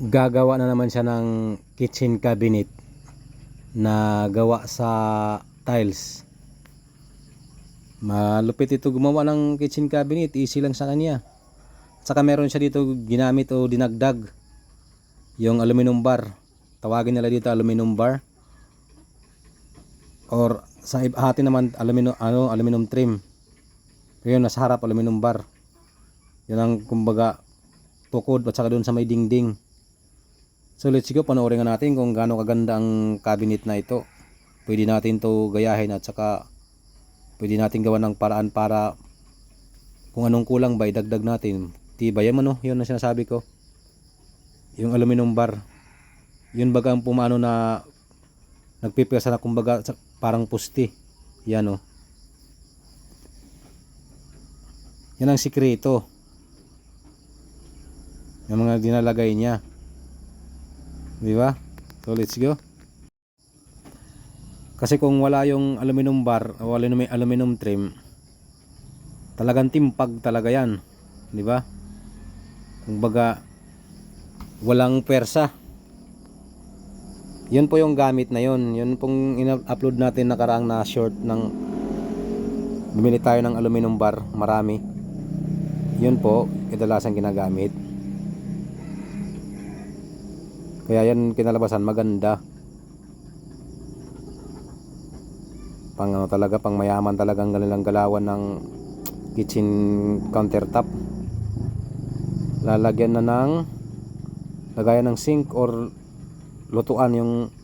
Gagawa na naman siya ng kitchen cabinet na gawa sa tiles. Malupit ito gumawa ng kitchen cabinet, easy lang sa kanya. Saka meron siya dito ginamit o dinagdag yung aluminum bar. Tawagin nila dito aluminum bar, or sa atin naman aluminum trim. Yun, nasa harap aluminum bar. Yun ang kumbaga tukod at saka doon sa may dingding. So let's go, panoorin nga natin kung gaano kaganda ang cabinet na ito. Pwede natin to gayahin at saka pwede natin gawa ng paraan para kung anong kulang ba idagdag natin. Tibay yan, yun ang sinasabi ko. Yung aluminum bar, yun baga ang pumano na nagpipiyasa na kumbaga parang pusti. Yan yan ang sikreto. Yung mga dinalagay niya. Di ba? So let's go. Kasi kung wala yung aluminum bar o aluminum trim, talagang timpag talaga yan. Di ba? Kumbaga walang persa. Yun po yung gamit na yun. Yun pong in-upload natin nakaraang na short ng bumili tayo ng aluminum bar, marami. Yun po kadalasan ginagamit. Kaya yan kinalabasan maganda. Pang talaga, pang mayaman talaga ang ganilang galawan ng kitchen countertop. Lalagyan na ng lagayan ng sink or lutuan yung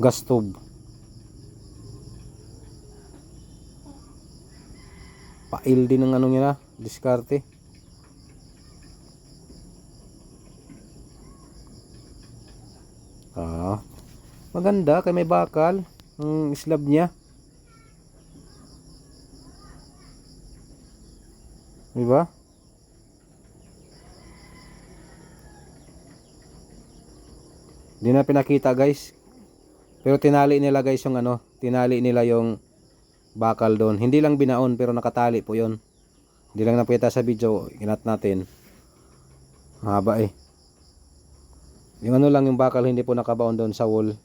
gas stove. Pail din ng niya, diskarte. Maganda kay may bakal ang slab niya. Diba? Hindi na pinakita guys. Pero tinali nila guys yung tinali nila yung bakal doon. Hindi lang binaon pero nakatali po 'yon. Hindi lang napakita sa video, inat natin. Mahaba eh. Yung lang yung bakal hindi po nakabaon doon sa wall.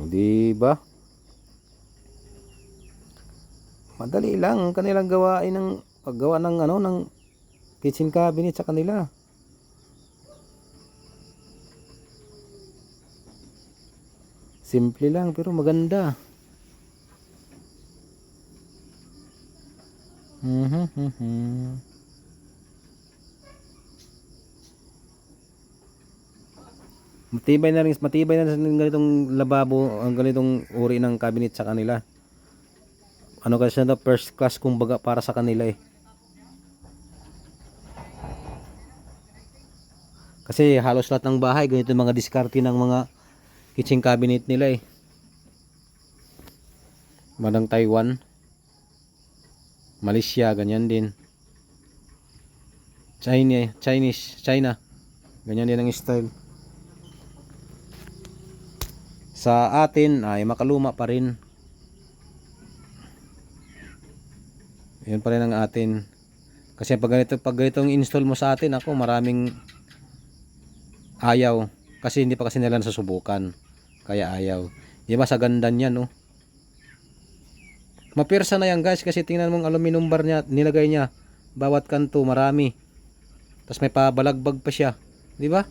Di ba? Madali lang ang kanilang gawain ng paggawa ng ng kitchen cabinet sa kanila. Simple lang pero maganda. Matibay na ng ganitong lababo, ang ganitong uri ng cabinet sa kanila. Kasi na first class kumbaga para sa kanila eh. Kasi halos lahat ng bahay ganito mga diskarte ng mga kitchen cabinet nila eh. Bandang Taiwan, Malaysia, ganyan din. China, ganyan din ang style. Sa atin ay makaluma pa rin. Yun pa rin ang atin. Kasi pag ganitong install mo sa atin, ako maraming ayaw. Kasi hindi pa kasi nila nasusubukan. Kaya ayaw. Di ba sa ganda niya Mapirsa na yan guys. Kasi tingnan mong aluminum bar niya, nilagay niya. Bawat kanto marami. Tapos may pabalagbag pa siya. Di ba?